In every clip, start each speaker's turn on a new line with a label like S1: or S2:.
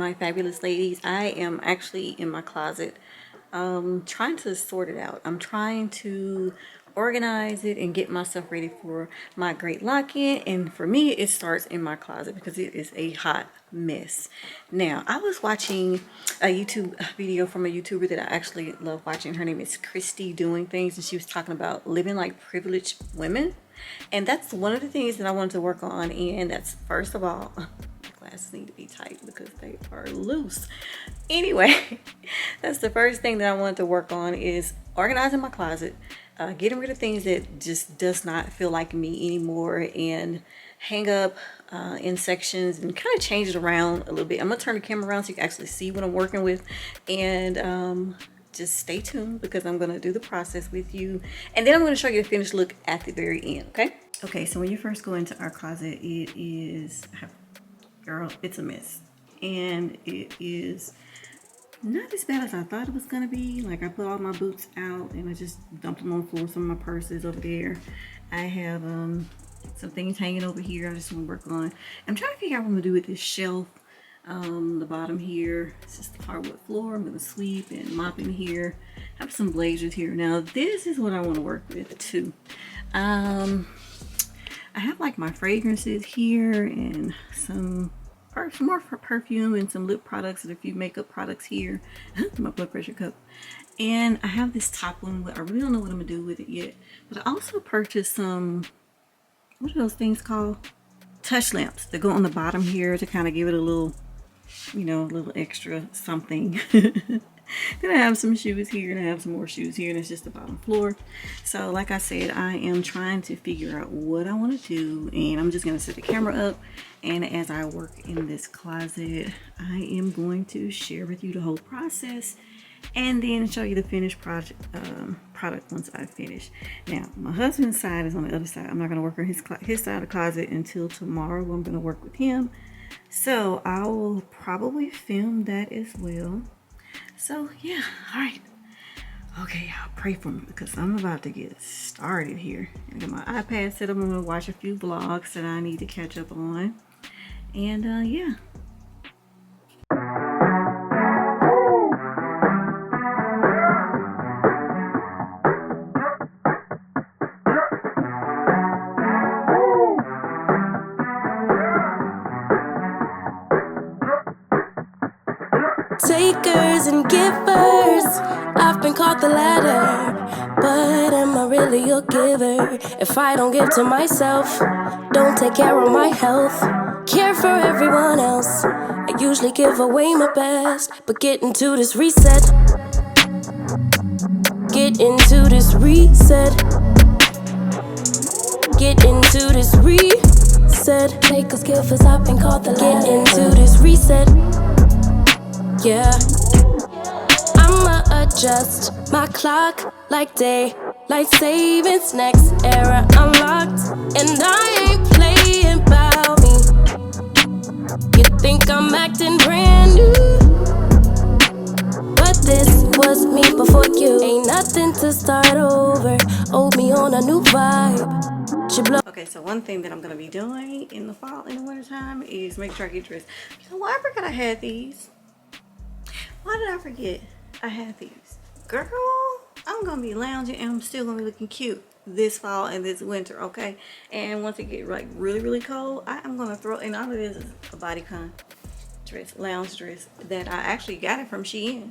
S1: my fabulous ladies. I am actually in my closet trying to sort it out. I'm trying to organize it and get myself ready for my great lock-in, and for me it starts in my closet because it is a hot mess. Now, I was watching a YouTube video from a YouTuber that I actually love watching. Her name is Christy Doing Things, and she was talking about living like privileged women, and that's one of the things that I wanted to work on. And that's, first of all, glasses need to be tight because they are loose. Anyway, that's the first thing that I wanted to work on, is organizing my closet, getting rid of things that just does not feel like me anymore, and hang up in sections and kind of change it around a little bit. I'm gonna turn the camera around so you can actually see what I'm working with, and just stay tuned because I'm gonna do the process with you, and then I'm gonna show you the finished look at the very end. Okay, so when you first go into our closet, it is, girl, it's a mess, and it is not as bad as I thought it was gonna be. Like, I put all my boots out and I just dumped them on the floor. Some of my purses over there. I have some things hanging over here I just want to work on. I'm trying to figure out what I'm gonna do with this shelf. The bottom here, it's just the hardwood floor. I'm gonna sweep and mop in here. I have some blazers here. Now this is what I want to work with too. I have like my fragrances here and some more for perfume and some lip products and a few makeup products here. My blood pressure cup. And I have this top one, but I really don't know what I'm gonna do with it yet. But I also purchased some, what are those things called? Touch lamps that go on the bottom here to kind of give it a little, you know, a little extra something. Then I have some shoes here, and I have some more shoes here, and it's just the bottom floor. So like I said, I am trying to figure out what I want to do, and I'm just going to set the camera up, and as I work in this closet, I am going to share with you the whole process, and then show you the finished product once I finish. Now, my husband's side is on the other side. I'm not going to work on his side of the closet until tomorrow, when I'm going to work with him. So I will probably film that as well. So yeah, all right. Okay, I'll pray for me because I'm about to get started here. I got my iPad set up. I'm gonna watch a few vlogs that I need to catch up on. And yeah.
S2: Takers and givers, I've been called the latter, but am I really a giver if I don't give to myself? Don't take care of my health, care for everyone else. I usually give away my best, but get into this reset. Get into this reset. Get into this reset. Takers, givers, I've been called the latter. Get into this reset. Yeah, I'ma adjust my clock like daylight savings. Next era unlocked, and I ain't playing about me. You think I'm acting brand new, but this was me before you. Ain't nothing to start over. Owe me on a new vibe.
S1: Okay, so one thing that I'm gonna be doing in the fall and the winter time is make sure I get dressed. You know what? I forgot I had these. Why did I forget I had these? Girl, I'm gonna be lounging and I'm still gonna be looking cute this fall and this winter, okay? And once it get like really cold, I'm gonna throw, and all it is a bodycon dress, lounge dress that I actually got it from Shein.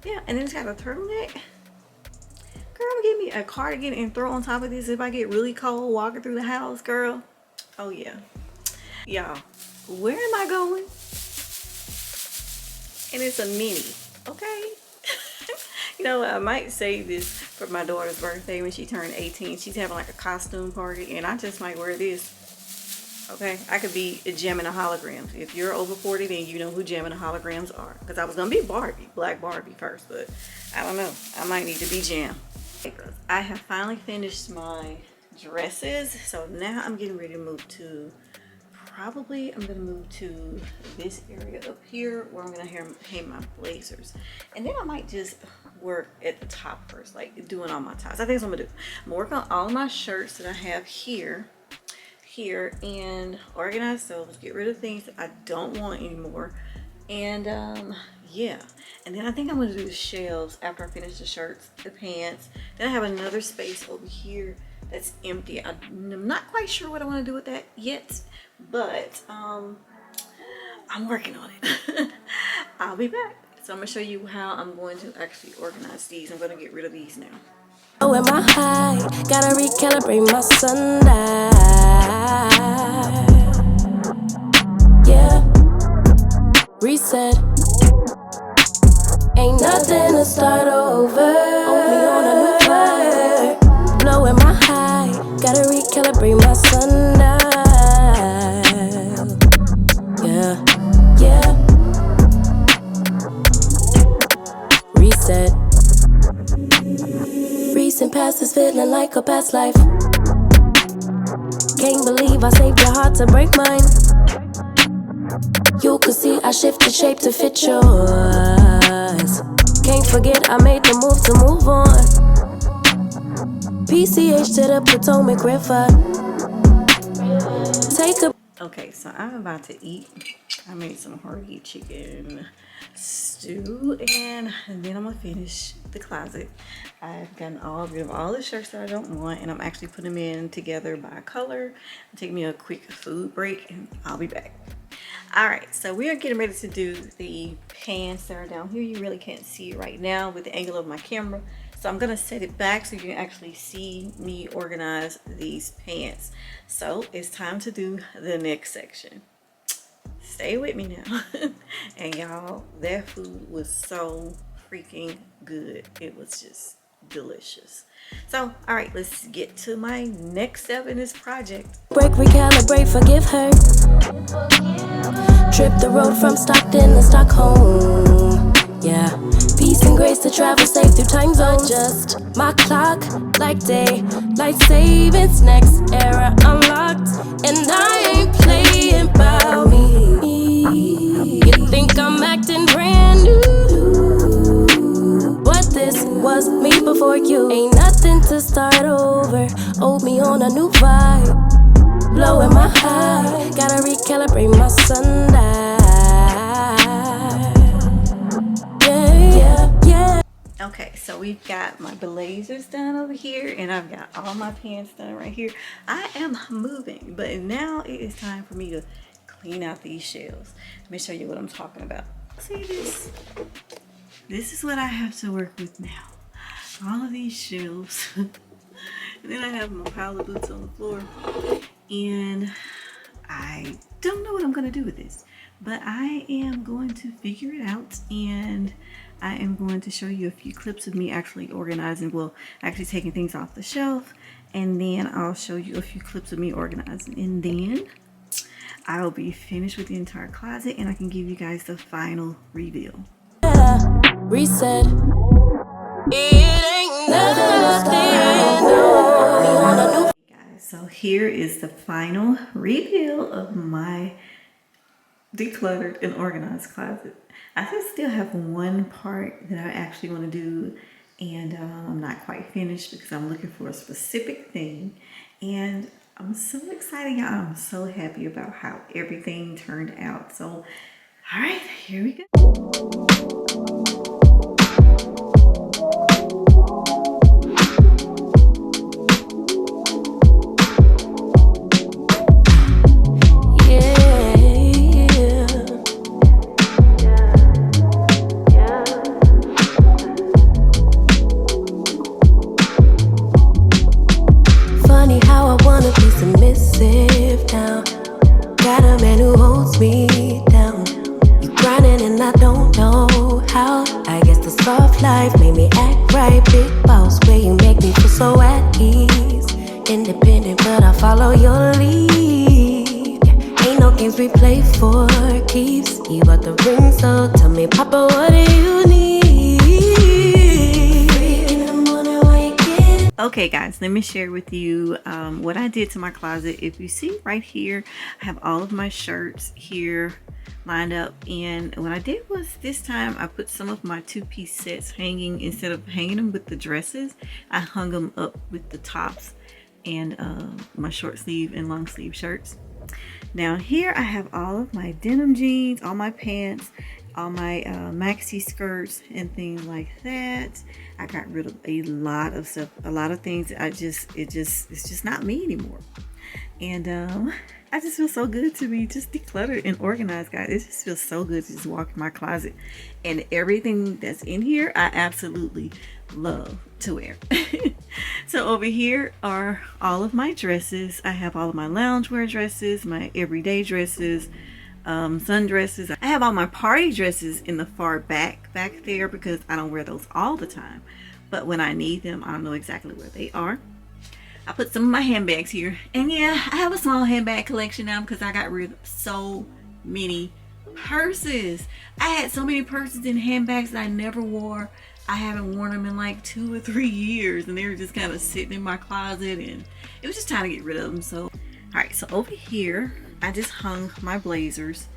S1: Yeah, and then it's got a turtleneck. Girl, give me a cardigan and throw on top of this if I get really cold walking through the house, girl. Oh yeah. Y'all, where am I going? And it's a mini, okay? You know, I might save this for my daughter's birthday when she turned 18. She's having like a costume party, and I just might wear this, okay? I could be jamming the holograms. If you're over 40, then you know who jamming the holograms are. Because I was going to be Barbie, Black Barbie first, but I don't know. I might need to be Jam. I have finally finished my dresses, so now I'm getting ready to move to, probably I'm gonna move to this area up here where I'm gonna hang my blazers, and then I might just work at the top first, like doing all my ties. I think that's what I'm gonna do. I'm gonna work on all my shirts that I have here, and organize those, get rid of things that I don't want anymore, And yeah, and then I think I'm gonna do the shelves after I finish the shirts, the pants. Then I have another space over here that's empty. I'm not quite sure what I want to do with that yet, but I'm working on it. I'll be back. So I'm gonna show you how I'm going to actually organize these. I'm gonna get rid of these now.
S2: Oh, am I high? Gotta recalibrate my sundial. Yeah, reset. Ain't nothing to start over. Only on a new vibe. Blowing my high. Gotta recalibrate my sundial. Yeah, yeah. Reset. Recent past is feeling like a past life. Can't believe I saved your heart to break mine. You could see I shifted shape to fit yours. Can't forget I made the move to move on. PCH to the Potomac River. Take a
S1: Okay, so I'm about to eat. I made some hearty chicken stew, and then I'm gonna finish the closet. I've gotten rid of all the shirts that I don't want, and I'm actually putting them in together by color. Take me a quick food break, and I'll be back. All right, so we are getting ready to do the pants that are down here. You really can't see it right now with the angle of my camera. So I'm gonna set it back so you can actually see me organize these pants. So it's time to do the next section. Stay with me now. And y'all, that food was so freaking good. It was just delicious. So, all right, let's get to my next step in this project.
S2: break, recalibrate, forgive her. Trip the road from Stockton to Stockholm. Yeah, peace and grace to travel safe through time zones. Adjust my clock like day, light savings, next era unlocked. And I ain't playing about me. You think I'm acting brand new, but this was me before you. Ain't nothing to start over. Hold me on a new vibe. Blowing my high, gotta recalibrate my sundial.
S1: Okay, so we've got my blazers done over here, and I've got all my pants done right here. I am moving, but now it is time for me to clean out these shelves. Let me show you what I'm talking about. See this? This is what I have to work with now. All of these shelves. And then I have my pile of boots on the floor. And I don't know what I'm gonna do with this, but I am going to figure it out, and I am going to show you a few clips of me actually organizing, well, actually taking things off the shelf, and then I'll show you a few clips of me organizing, and then I'll be finished with the entire closet, and I can give you guys the final reveal.
S2: Reset. It ain't nothing.
S1: Guys, so here is the final reveal of my decluttered and organized closet. I just still have one part that I actually want to do, and I'm not quite finished because I'm looking for a specific thing, and I'm so excited, y'all. I'm so happy about how everything turned out. So all right, here we go. Okay guys, let me share with you what I did to my closet. If you see right here, I have all of my shirts here lined up, and what I did was this time I put some of my two-piece sets hanging. Instead of hanging them with the dresses, I hung them up with the tops and my short sleeve and long sleeve shirts. Now here I have all of my denim jeans, all my pants, all my maxi skirts and things like that. I got rid of a lot of stuff, a lot of things. It's just not me anymore. And I just feel so good to be just decluttered and organized, guys. It just feels so good to just walk in my closet, and everything that's in here I absolutely love to wear. So over here are all of my dresses. I have all of my loungewear dresses, my everyday dresses, sundresses. I have all my party dresses in the far back there because I don't wear those all the time, but when I need them, I know exactly where they are. I put some of my handbags here, and yeah, I have a small handbag collection now because I got rid of so many purses. I had so many purses and handbags that I never wore. I haven't worn them in like 2 or 3 years, and they were just kind of sitting in my closet, and it was just time to get rid of them. So all right, so over here I just hung my blazers,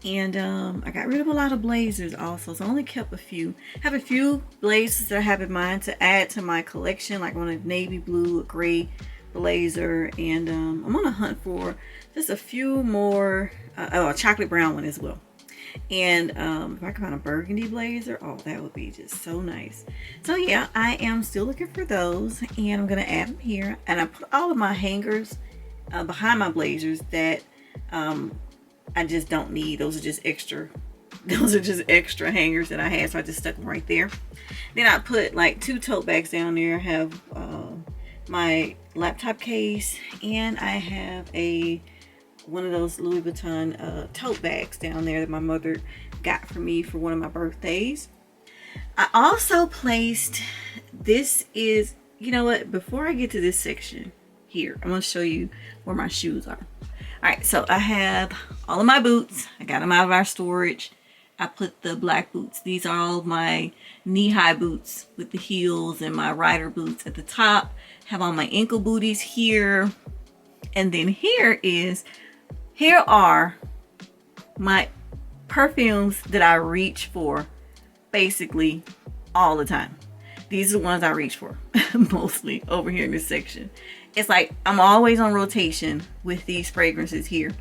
S1: and I got rid of a lot of blazers also, so I only kept a few. I have a few blazers that I have in mind to add to my collection, like one of navy blue, a gray blazer, and I'm on a hunt for just a few more, a chocolate brown one as well. And if I could find a burgundy blazer, oh, that would be just so nice. So yeah, I am still looking for those, and I'm gonna add them here. And I put all of my hangers behind my blazers that I just don't need. Those are just extra hangers that I had, so I just stuck them right there. Then I put like 2 tote bags down there. I have my laptop case, and I have one of those Louis Vuitton tote bags down there that my mother got for me for one of my birthdays. I also placed, this is, you know what, before I get to this section here, I'm going to show you where my shoes are. Alright, so I have all of my boots. I got them out of our storage. I put the black boots. These are all of my knee-high boots with the heels, and my rider boots at the top. Have all my ankle booties here. And then here are my perfumes that I reach for basically all the time. These are the ones I reach for mostly over here in this section. It's like I'm always on rotation with these fragrances here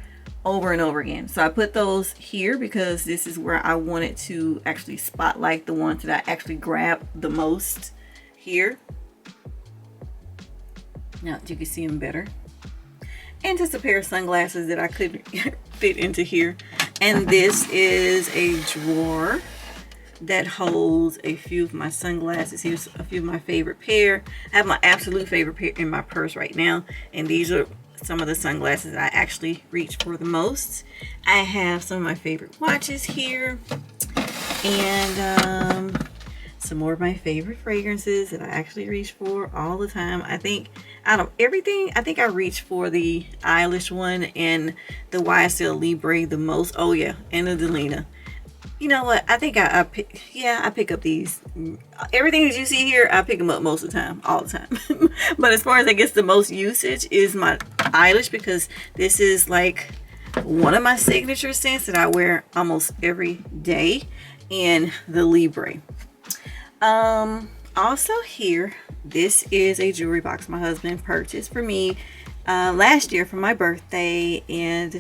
S1: over and over again. So I put those here because this is where I wanted to actually spotlight the ones that I actually grab the most here. Now you can see them better. And just a pair of sunglasses that I couldn't fit into here. And this is a drawer that holds a few of my sunglasses. Here's a few of my favorite pair. I have my absolute favorite pair in my purse right now, and these are some of the sunglasses I actually reach for the most. I have some of my favorite watches here, and some more of my favorite fragrances that I actually reach for all the time. I think out of everything, I think I reach for the Eilish one and the YSL Libre the most. Oh yeah, and the Delina. You know what? I think I pick up these. Everything that you see here, I pick them up most of the time, all the time. But as far as I guess the most usage is my Eilish, because this is like one of my signature scents that I wear almost every day, and the Libre. Also here, this is a jewelry box my husband purchased for me last year for my birthday, and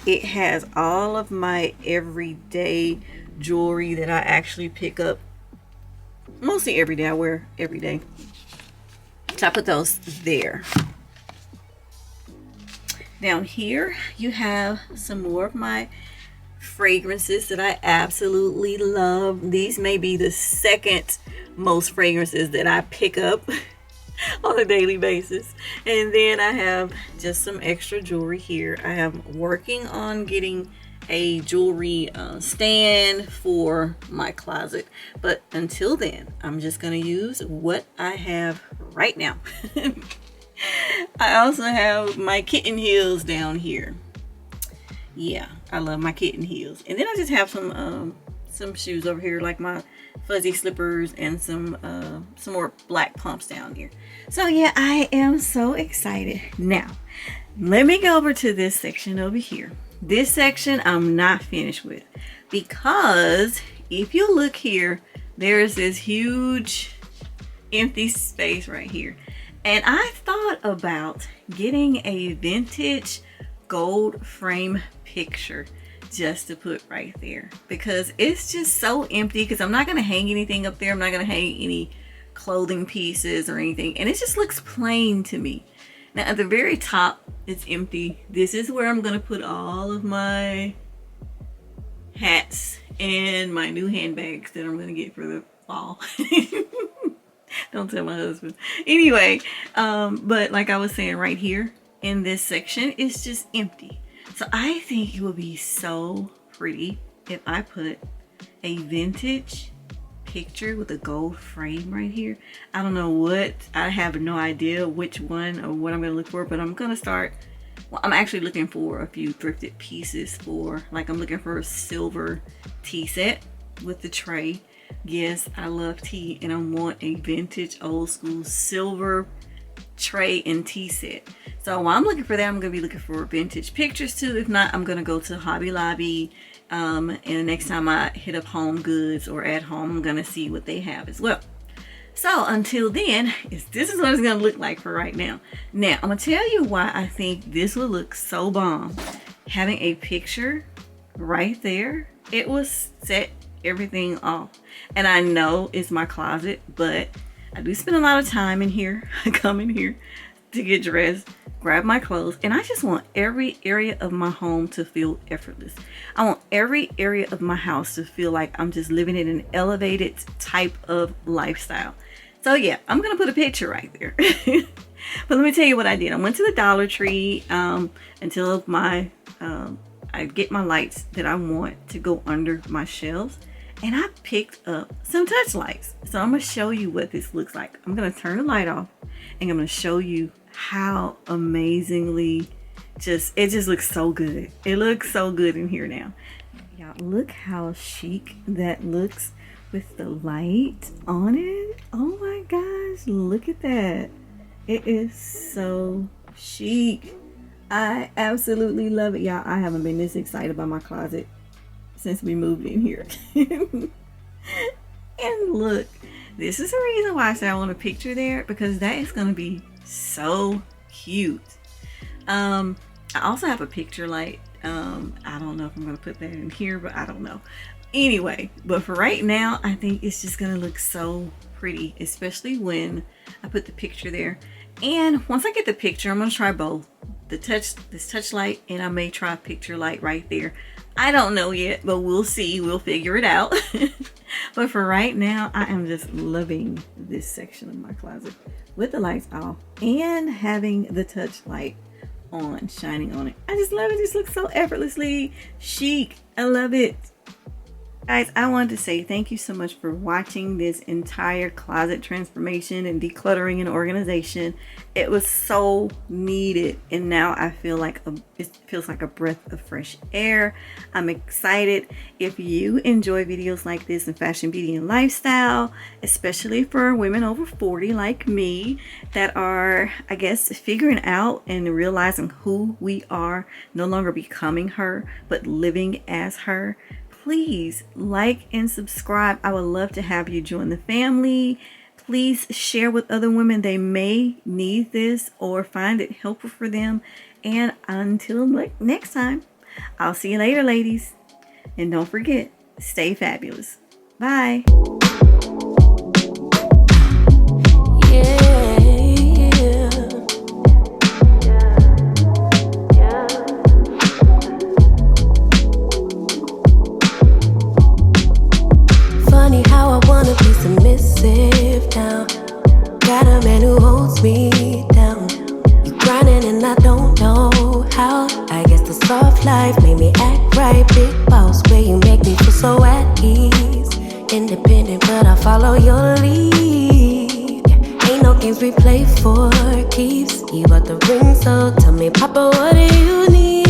S1: it has all of my everyday jewelry that I actually pick up mostly every day. I wear every day. So I put those there. Down here you have some more of my fragrances that I absolutely love. These may be the second most fragrances that I pick up on a daily basis. And then I have just some extra jewelry here. I am working on getting a jewelry stand for my closet, but until then I'm just going to use what I have right now. I also have my kitten heels down here. Yeah, I love my kitten heels. And then I just have some shoes over here, like my fuzzy slippers, and some more black pumps down here. So yeah, I am so excited. Now let me go over to this section over here. This section I'm not finished with, because if you look here, there's this huge empty space right here, and I thought about getting a vintage gold frame picture just to put right there, because it's just so empty, because I'm not going to hang anything up there. I'm not going to hang any clothing pieces or anything, and it just looks plain to me. Now at the very top, it's empty. This is where I'm going to put all of my hats and my new handbags that I'm going to get for the fall. Don't tell my husband. Anyway, but like I was saying, right here in this section, it's just empty. So I think it would be so pretty if I put a vintage picture with a gold frame right here. I don't know what, I have no idea which one or what I'm going to look for, but I'm going to start. Well, I'm actually looking for a few thrifted pieces for, like, I'm looking for a silver tea set with the tray. Yes, I love tea, and I want a vintage old school silver tray and tea set. So while I'm looking for that, I'm going to be looking for vintage pictures too. If not, I'm going to go to Hobby Lobby, and the next time I hit up Home Goods or At Home, I'm going to see what they have as well. So until then, this is what it's going to look like for right now. Now, I'm going to tell you why I think this will look so bomb. Having a picture right there, it will set everything off. And I know it's my closet, but I do spend a lot of time in here. I come in here to get dressed, grab my clothes, and I just want every area of my home to feel effortless. I want every area of my house to feel like I'm just living in an elevated type of lifestyle. So yeah, I'm gonna put a picture right there. But let me tell you what I did. I went to the Dollar Tree until I get my lights that I want to go under my shelves, and I picked up some touch lights. So I'm gonna show you what this looks like. I'm gonna turn the light off, and I'm gonna show you how amazingly it just looks so good. It looks so good in here now. Y'all, look how chic that looks with the light on it. Oh my gosh, look at that. It is so chic. I absolutely love it. Y'all, I haven't been this excited about my closet since we moved in here. And look, this is the reason why I said I want a picture there, because that is going to be so cute. I also have a picture light. I don't know if I'm going to put that in here, but I don't know. Anyway, but for right now, I think it's just going to look so pretty, especially when I put the picture there. And once I get the picture, I'm going to try both. This touch light, and I may try a picture light right there. I don't know yet, but we'll see. We'll figure it out. But for right now, I am just loving this section of my closet with the lights off and having the touch light on, shining on it. I just love it. This looks so effortlessly chic. I love it. Guys, I wanted to say thank you so much for watching this entire closet transformation and decluttering and organization. It was so needed, and now I feel like it feels like a breath of fresh air. I'm excited. If you enjoy videos like this in fashion, beauty, and lifestyle, especially for women over 40 like me that are, I guess, figuring out and realizing who we are, no longer becoming her, but living as her, please like and subscribe. I would love to have you join the family. Please share with other women. They may need this or find it helpful for them. And until next time, I'll see you later, ladies. And don't forget, stay fabulous. Bye.
S2: Submissive now. Got a man who holds me down. You grinding and I don't know how. I guess the soft life made me act right. Big boss, where you make me feel so at ease. Independent, but I follow your lead. Ain't no games we play for keeps. You bought the ring, so tell me, Papa, what do you need?